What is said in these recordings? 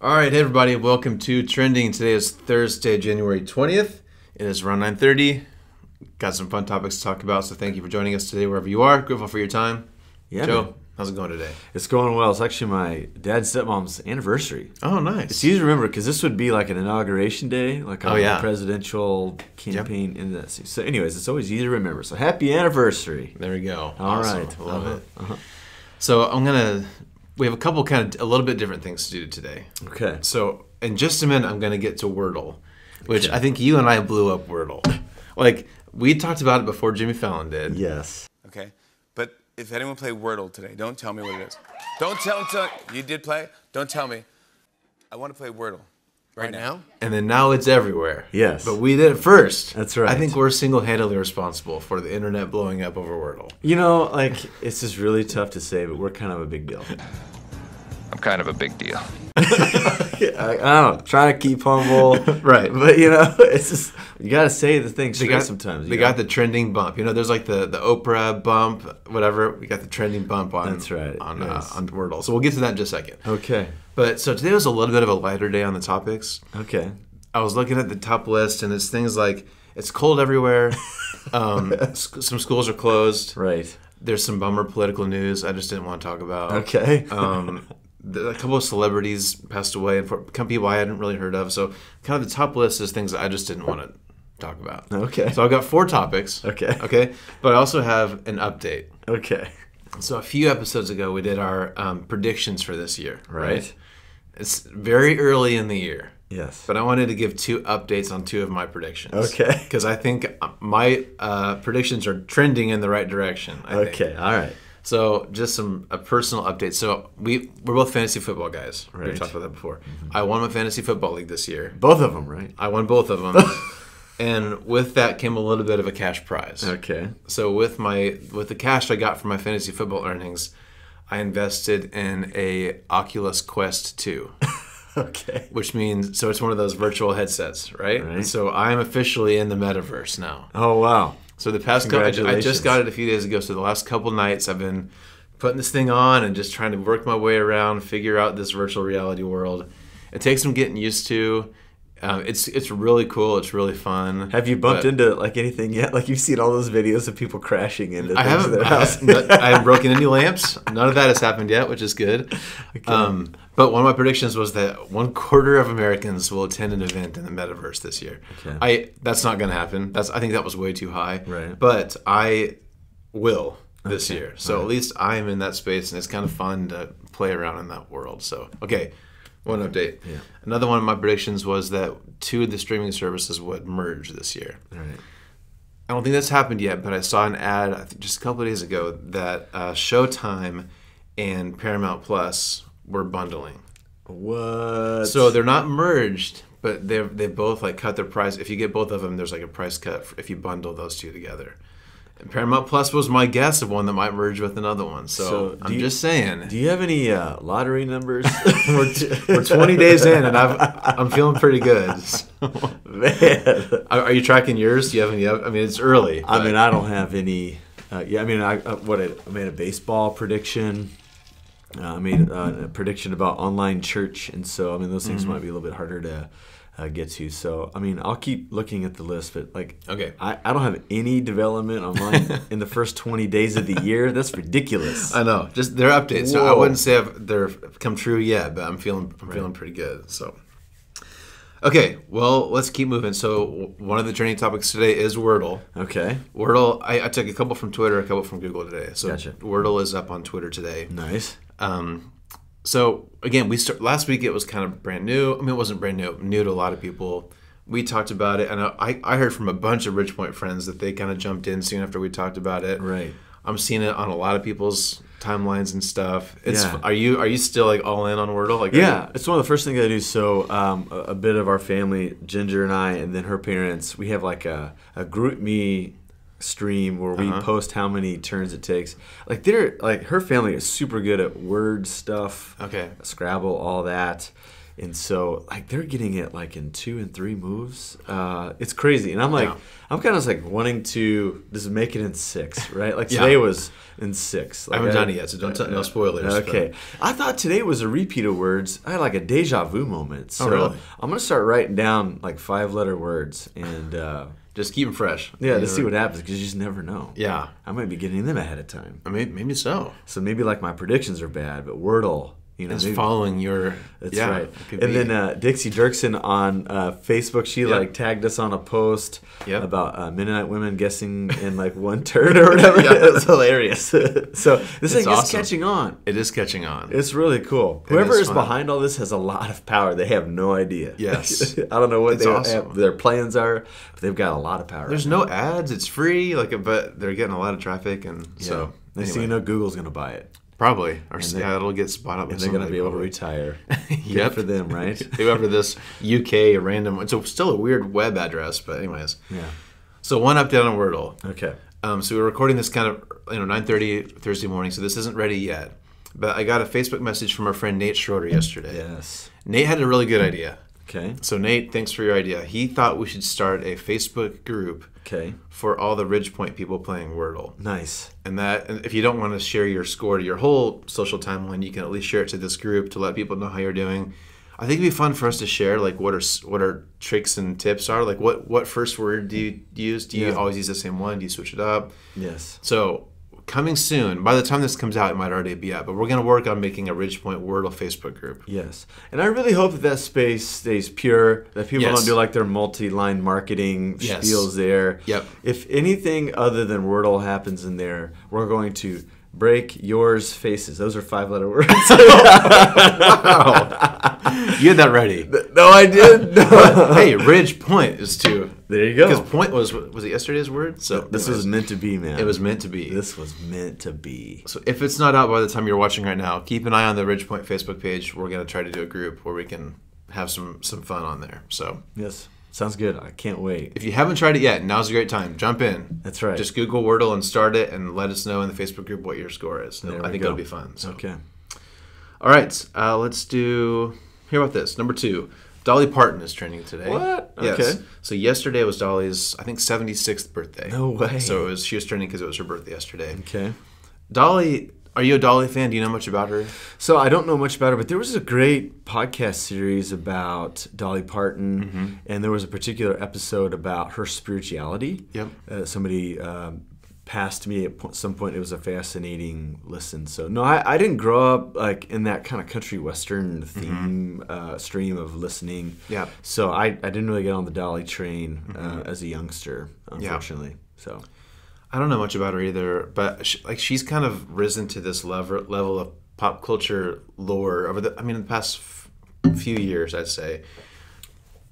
All right, hey everybody, welcome to Trending. Today is Thursday, January 20th. It is around 9:30. Got some fun topics to talk about, so thank you for joining us today wherever you are. Grateful for your time. Yeah, Joe, man. how's it going today? It's going well. It's actually my dad's stepmom's anniversary. Oh, nice. It's easy to remember because this would be like an inauguration day, like a yeah. presidential campaign in this. So anyways, it's always easy to remember. So happy anniversary. There we go. All Awesome. right. Love it. So we have a couple a little bit different things to do today. Okay. So in just a minute, I'm going to get to Wordle, which Okay. I think you and I blew up Wordle. Like, we talked about it before Jimmy Fallon did. Yes. Okay, but if anyone played Wordle today, don't tell me what it is. Don't tell you did play. Don't tell me. I want to play Wordle right now. And then now it's everywhere. Yes. But we did it first. That's right. I think we're single-handedly responsible for the internet blowing up over Wordle. You know, like, it's just really tough to say, but we're kind of a big deal. I'm kind of a big deal. I don't know, trying to keep humble. Right. But, you know, it's just, you got to say the thing straight sometimes. They got the trending bump. You know, there's like the Oprah bump, whatever. We got the trending bump on, That's right. on, Yes. on Wordle. So we'll get to that in just a second. Okay. But so today was a little bit of a lighter day on the topics. Okay. I was looking at the top list, and it's things like it's cold everywhere. Some schools are closed. Right. There's some bummer political news I just didn't want to talk about. Okay. A couple of celebrities passed away, and for people I hadn't really heard of. So kind of the top list is things that I just didn't want to talk about. Okay. So I've got 4 topics. Okay. Okay. But I also have an update. Okay. So a few episodes ago, we did our predictions for this year. Right. It's very early in the year. Yes. But I wanted to give 2 updates on 2 of my predictions. Okay. Because I think my predictions are trending in the right direction. I think. Okay. All right. So just a personal update. So we're both fantasy football guys. Right. We've talked about that before. I won my fantasy football league this year. Both of them, right? I won both of them. And with that came a little bit of a cash prize. Okay. So with the cash I got from my fantasy football earnings, I invested in a Oculus Quest 2. Okay. Which means, so it's one of those virtual headsets, right? Right. So I'm officially in the metaverse now. Oh, wow. So the past couple, I Congratulations. just got it a few days ago. So the last couple nights I've been putting this thing on and just trying to work my way around, figure out this virtual reality world. It takes some getting used to. It's really cool. It's really fun. Have you bumped into like anything yet? Like you've seen all those videos of people crashing into I things in their house. I haven't broken any lamps. None of that has happened yet, which is good. Okay. But one of my predictions was that 1/4 of Americans will attend an event in the metaverse this year. Okay. That's not going to happen. I think that was way too high. Right. But I will this year. So Right. at least I'm in that space, and it's kind of fun to play around in that world. So, okay, one update. Yeah. Another one of my predictions was that 2 of the streaming services would merge this year. Right. I don't think that's happened yet, but I saw an ad I think just a couple of days ago that Showtime and Paramount Plus were bundling. What? So they're not merged, but they both like cut their price. If you get both of them, there's like a price cut if you bundle those 2 together. And Paramount Plus was my guess of one that might merge with another one. So I'm just saying. Do you have any lottery numbers? We're 20 days in, and I'm feeling pretty good. Man. Are you tracking yours? Do you have any? I mean, it's early. I mean, I don't have any. Yeah, I mean, I made a baseball prediction. I made a prediction about online church, and so I mean, those things might be a little bit harder to get to. So I mean, I'll keep looking at the list, but like, okay, I don't have any development online in the first 20 days of the year. That's ridiculous. I know, just their updates. So I wouldn't say they're come true yet, but I'm feeling pretty good. So. Okay, well, let's keep moving. So one of the trending topics today is Wordle. Okay. Wordle, I took a couple from Twitter, a couple from Google today. So Gotcha. Wordle is up on Twitter today. Nice. So again, last week it was kind of brand new. I mean, it wasn't brand new to a lot of people. We talked about it, and I heard from a bunch of Ridgepoint friends that they kind of jumped in soon after we talked about it. Right. I'm seeing it on a lot of people's timelines and stuff. Yeah. Are you still like all in on Wordle? Like, yeah, it's one of the first things I do. So a bit of our family, Ginger and I, and then her parents, we have like a group me stream where we post how many turns it takes. Like her family is super good at word stuff. Okay. Scrabble, all that. And so, like, they're getting it like in 2 and 3 moves. It's crazy, and I'm like, I'm kind of like wanting to just make it in 6, right? Like today was in 6. Like, I haven't done it yet, so no spoilers. Okay, but I thought today was a repeat of words. I had like a deja vu moment. So really? I'm gonna start writing down like 5-letter words and just keep them fresh. Yeah, to see what happens because you just never know. Yeah, I might be getting them ahead of time. I mean, maybe so. So maybe like my predictions are bad, but Wordle. It's following your. That's right. And then Dixie Dirksen on Facebook, she like tagged us on a post about Mennonite women guessing in like one turn or whatever. It was hilarious. So this thing is catching on. It is catching on. It's really cool. Whoever is behind all this has a lot of power. They have no idea. Yes. I don't know what their plans are, but they've got a lot of power. There's no ads. It's free. But they're getting a lot of traffic, and so next thing you know, Google's gonna buy it. Probably. Or it'll get spot up. And they're going to be able to retire. Yep. For them, right? Whoever this UK random... It's still a weird web address, but anyways. Yeah. So one update on Wordle. Okay. So we're recording this kind of 9:30 Thursday morning, so this isn't ready yet. But I got a Facebook message from our friend Nate Schroeder yesterday. Yes. Nate had a really good idea. Okay. So Nate, thanks for your idea. He thought we should start a Facebook group for all the Ridgepoint people playing Wordle. Nice. And if you don't want to share your score to your whole social timeline, you can at least share it to this group to let people know how you're doing. I think it'd be fun for us to share like what our tricks and tips are. Like what first word do you use? Do you always use the same one? Do you switch it up? Yes. So coming soon. By the time this comes out, it might already be up. But we're going to work on making a Ridgepoint Wordle Facebook group. Yes. And I really hope that space stays pure, that people don't do like their multi-line marketing spiels there. Yep. If anything other than Wordle happens in there, we're going to break yours faces. Those are 5-letter words. Wow. You had that ready. No, I did. Hey, Ridgepoint is too. There you go. Because point was it yesterday's word? So this was meant to be, man. It was meant to be. This was meant to be. So if it's not out by the time you're watching right now, keep an eye on the Ridgepoint Facebook page. We're going to try to do a group where we can have some fun on there. So yes. Sounds good. I can't wait. If you haven't tried it yet, now's a great time. Jump in. That's right. Just Google Wordle and start it and let us know in the Facebook group what your score is. I think it'll be fun. So. Okay. All right. Let's hear about this. Number 2. Dolly Parton is trending today. What? Yes. Okay. So yesterday was Dolly's, I think, 76th birthday. No way. So she was trending because it was her birthday yesterday. Okay. Dolly, are you a Dolly fan? Do you know much about her? So I don't know much about her, but there was a great podcast series about Dolly Parton, and there was a particular episode about her spirituality. Yep. Somebody passed me at some point. It was a fascinating listen. So no, I didn't grow up like in that kind of country western theme stream of listening. Yeah. So I didn't really get on the Dolly train as a youngster, unfortunately. So I don't know much about her either, but she's kind of risen to this level of pop culture lore over in the past few years, I'd say.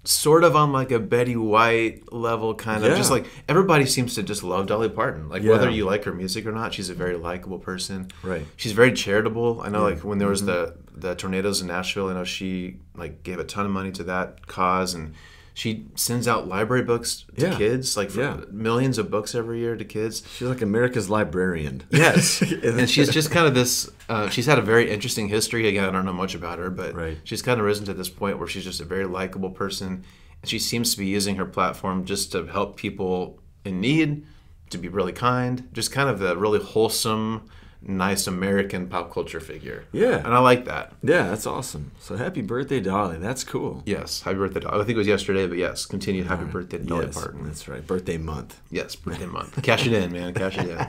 Sort of on like a Betty White level, kind of just like everybody seems to just love Dolly Parton. Like whether you like her music or not, she's a very likable person. Right. She's very charitable. I know like when there was the tornadoes in Nashville, I know she like gave a ton of money to that cause, and she sends out library books to kids, like millions of books every year to kids. She's like America's librarian. Yes. And she's just kind of this, she's had a very interesting history. Again, I don't know much about her, but she's kind of risen to this point where she's just a very likable person. And she seems to be using her platform just to help people in need, to be really kind, just kind of a really wholesome, nice American pop culture figure. Yeah. And I like that. Yeah, that's awesome. So happy birthday, Dolly. That's cool. Yes, happy birthday, Dolly. I think it was yesterday, but yes, continued happy birthday to Dolly Parton. That's right. Birthday month. Yes, birthday month. Cash it in, man. Cash it in.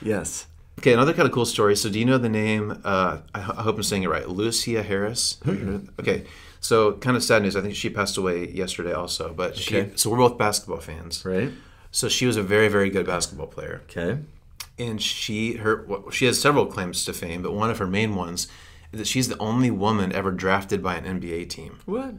Yes. Okay, another kind of cool story. So do you know the name, I hope I'm saying it right, Lusia Harris? Okay, so kind of sad news. I think she passed away yesterday also. But so we're both basketball fans. Right. So she was a very, very good basketball player. Okay. And she has several claims to fame, but one of her main ones is that she's the only woman ever drafted by an NBA team. What?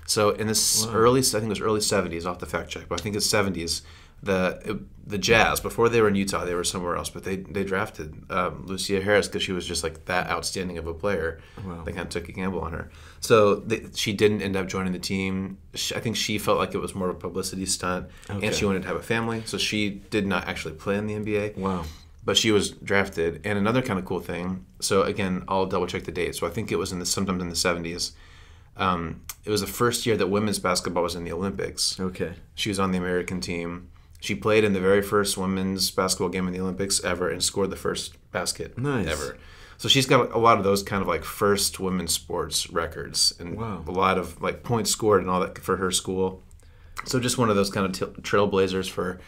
So in this I think it was early 70s, I'll have to fact check, but I think it's 70s, the Jazz, before they were in Utah, they were somewhere else, but they drafted Lusia Harris because she was just like that outstanding of a player. Wow. They kind of took a gamble on her. So she didn't end up joining the team. I think she felt like it was more of a publicity stunt, and she wanted to have a family, so she did not actually play in the NBA. Wow. But she was drafted. And another kind of cool thing, so again, I'll double check the date. So I think it was sometime in the 70s. It was the first year that women's basketball was in the Olympics. Okay. She was on the American team. She played in the very first women's basketball game in the Olympics ever and scored the first basket ever. So she's got a lot of those kind of like first women's sports records and a lot of like points scored and all that for her school. So just one of those kind of trailblazers for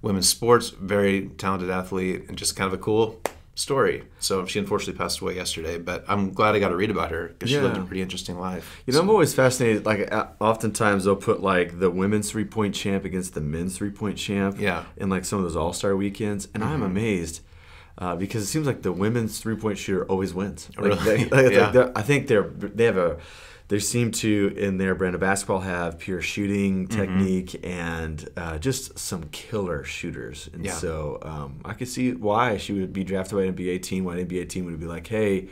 women's sports, very talented athlete, and just kind of a cool story. So she unfortunately passed away yesterday, but I'm glad I got to read about her because she lived a pretty interesting life. You know, I'm always fascinated. Like, oftentimes they'll put like the women's 3-point champ against the men's 3-point champ. In like some of those All-Star weekends, and I'm amazed because it seems like the women's 3-point shooter always wins. Like, Really? I think they seem to, in their brand of basketball, have pure shooting technique and just some killer shooters. And so I could see why she would be drafted by an NBA team, why an NBA team would be like, hey,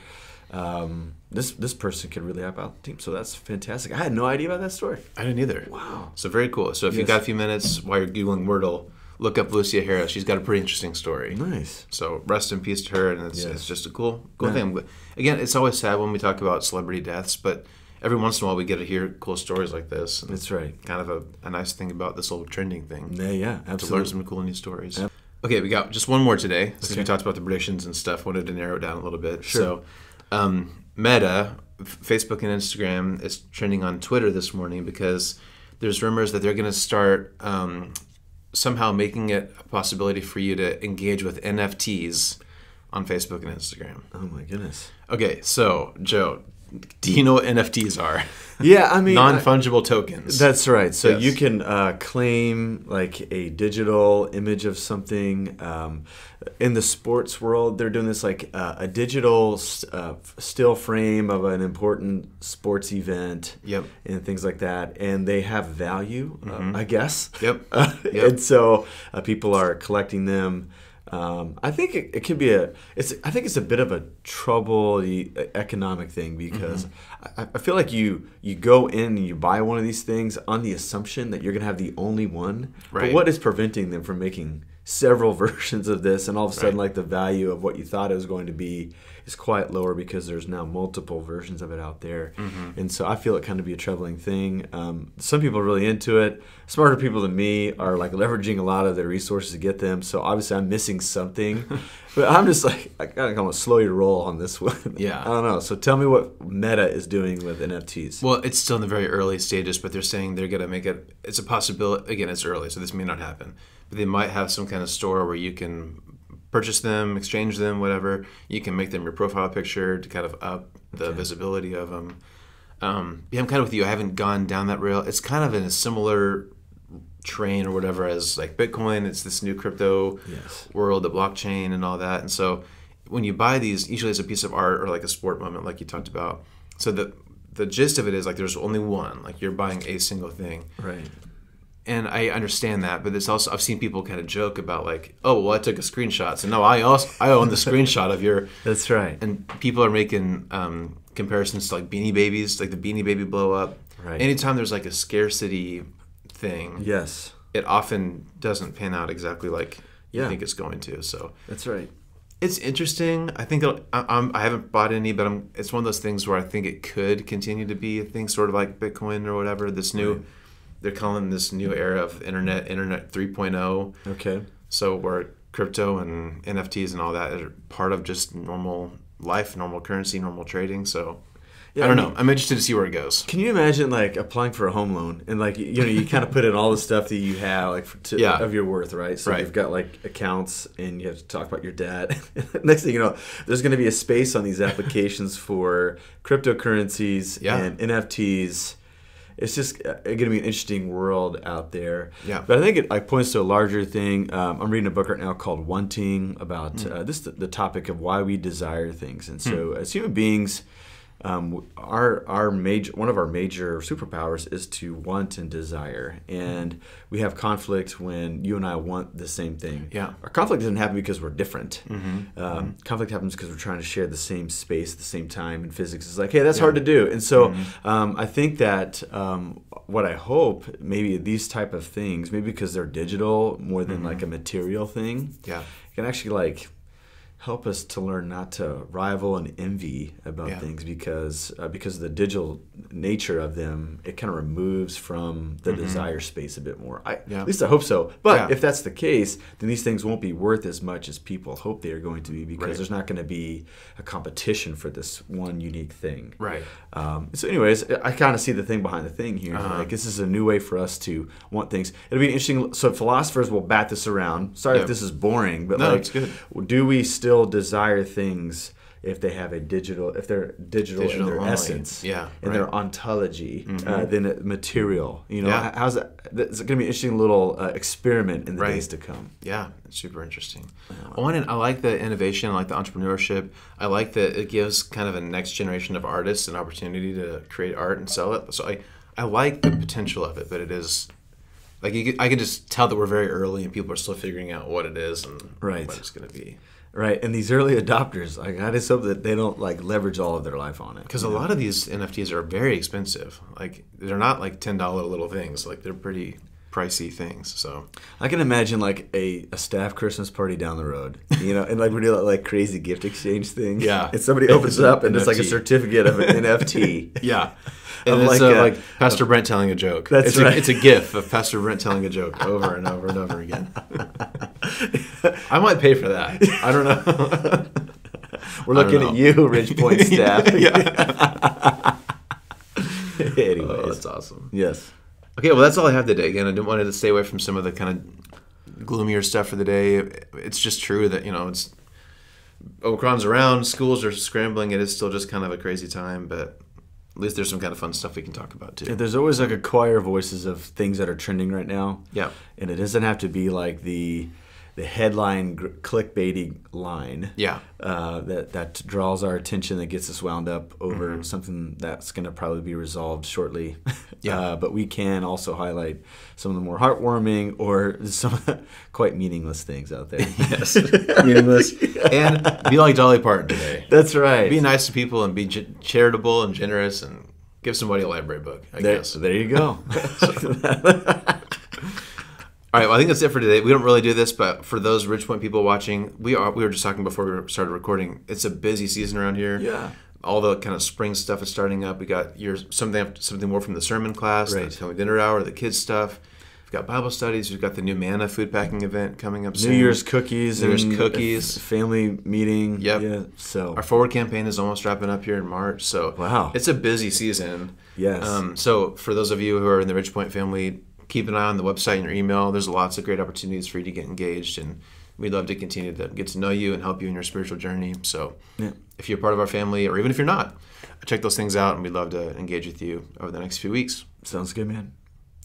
this person could really help out the team. So that's fantastic. I had no idea about that story. I didn't either. Wow. So very cool. So if you've got a few minutes while you're Googling Wordle, look up Lusia Harris. She's got a pretty interesting story. Nice. So rest in peace to her, and it's just a cool thing. Again, it's always sad when we talk about celebrity deaths, but every once in a while we get to hear cool stories like this. That's right. Kind of a nice thing about this whole trending thing. Yeah, absolutely. To learn some cool new stories. Yep. Okay, we got just one more today. Since we talked about the predictions and stuff, wanted to narrow it down a little bit. Sure. So Meta, Facebook and Instagram, is trending on Twitter this morning because there's rumors that they're going to start somehow making it a possibility for you to engage with NFTs on Facebook and Instagram. Oh my goodness. Okay, so Joe, do you know what NFTs are? Yeah, I mean, non-fungible tokens. That's right. So you can claim like a digital image of something. In the sports world, they're doing this like a digital still frame of an important sports event. And things like that, and they have value, I guess. And so people are collecting them. I think it could be I think it's a bit of a trouble economic thing because I feel like you go in and you buy one of these things on the assumption that you're going to have the only one. Right. But what is preventing them from making several versions of this, and all of a sudden like the value of what you thought it was going to be is quite lower because there's now multiple versions of it out there. And so I feel it kind of be a troubling thing. Some people are really into it. Smarter people than me are like leveraging a lot of their resources to get them. So obviously I'm missing something. But I'm just like, I kind of slow your roll on this one. I don't know. So tell me what Meta is doing with NFTs. Well, it's still in the very early stages, but they're saying they're going to make it, it's a possibility. Again, it's early, so this may not happen. But they might have some kind of store where you can purchase them, exchange them, whatever. You can make them your profile picture to kind of up the visibility of them. I'm kind of with you. I haven't gone down that rail. It's kind of in a similar train or whatever as like Bitcoin. It's this new crypto world, the blockchain and all that. And so when you buy these, usually it's a piece of art or like a sport moment like you talked about. So the gist of it is like there's only one. Like you're buying a single thing. Right. And I understand that, but it's also I've seen people kind of joke about like, oh, well, I took a screenshot, so no, I own the screenshot of your. That's right. And people are making comparisons to like Beanie Babies, like the Beanie Baby blow up. Right. Anytime there's like a scarcity thing, it often doesn't pan out exactly like you think it's going to. So that's right. It's interesting. I think I haven't bought any, but it's one of those things where I think it could continue to be a thing, sort of like Bitcoin or whatever. This new. They're calling this new era of internet 3.0. Okay. So where crypto and NFTs and all that are part of just normal life, normal currency, normal trading. So I don't know. I'm interested to see where it goes. Can you imagine like applying for a home loan and like you kind of put in all the stuff that you have like of your worth, right? So you've got like accounts and you have to talk about your debt. Next thing you know, there's going to be a space on these applications for cryptocurrencies and NFTs. It's just going to be an interesting world out there. But I think it like points to a larger thing. I'm reading a book right now called Wanting about the topic of why we desire things. And so as human beings, one of our major superpowers is to want and desire, and we have conflict when you and I want the same thing. Our conflict doesn't happen because we're different. Conflict happens because we're trying to share the same space at the same time, and physics is like, hey, that's hard to do. And so I think that what I hope maybe these type of things, maybe because they're digital more than like a material thing, can actually like help us to learn not to rival and envy about things because of the digital nature of them. It kind of removes from the desire space a bit more. At least I hope so. But if that's the case, then these things won't be worth as much as people hope they are going to be, because there's not going to be a competition for this one unique thing. Right. So anyways, I kind of see the thing behind the thing here. Like, this is a new way for us to want things. It'll be interesting. So philosophers will bat this around. Sorry if this is boring, but no, it's good. Do we still desire things if they have if they're digital in their only. essence, in their ontology, than material? How's that? It's going to be an interesting little experiment in the days to come. Yeah, it's super interesting. I like the innovation. I like the entrepreneurship. I like that it gives kind of a next generation of artists an opportunity to create art and sell it. So I like the potential of it, but it is like I can just tell that we're very early and people are still figuring out what it is and what it's going to be. Right, and these early adopters, I just hope that they don't leverage all of their life on it. Because a lot of these NFTs are very expensive. Like, they're not $10 little things. Like, they're pretty pricey things. So I can imagine a staff Christmas party down the road, and we do that crazy gift exchange thing. Yeah, and somebody opens it up and it's a certificate of an NFT. Yeah. And it's like Pastor Brent telling a joke. That's right. It's a GIF of Pastor Brent telling a joke over and over and over again. I might pay for that. I don't know. We're looking at you, Ridgepoint staff. Anyways. Oh, that's awesome. Yes. Okay, well, that's all I have today. Again, I didn't want to stay away from some of the kind of gloomier stuff for the day. It's just true that, it's Omicron's around, schools are scrambling. It is still just kind of a crazy time, but at least there's some kind of fun stuff we can talk about, too. Yeah, there's always a choir of voices of things that are trending right now. Yeah. And it doesn't have to be the headline clickbaity line that draws our attention, that gets us wound up over something that's going to probably be resolved shortly. But we can also highlight some of the more heartwarming or some quite meaningless things out there. Yes, meaningless. And be like Dolly Parton today. That's right. Be nice to people and be charitable and generous and give somebody a library book, I guess. There you go. All right, well, I think that's it for today. We don't really do this, but for those Ridgepoint people watching, we were just talking before we started recording. It's a busy season around here. Yeah. All the kind of spring stuff is starting up. We got something more from the sermon class, the family dinner hour, the kids stuff. We've got Bible studies. We've got the new Manna food packing event coming up soon. New Year's cookies. Family meeting. Yep. Yeah, so our forward campaign is almost wrapping up here in March. So it's a busy season. Yes. So for those of you who are in the Ridgepoint family, keep an eye on the website and your email. There's lots of great opportunities for you to get engaged, and we'd love to continue to get to know you and help you in your spiritual journey. So if you're part of our family, or even if you're not, check those things out, and we'd love to engage with you over the next few weeks. Sounds good, man.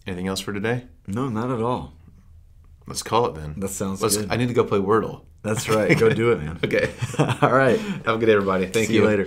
Anything else for today? No, not at all. Let's call it then. That sounds good. I need to go play Wordle. That's right. Go do it, man. Okay. All right. Have a good day, everybody. Thank you. See you later.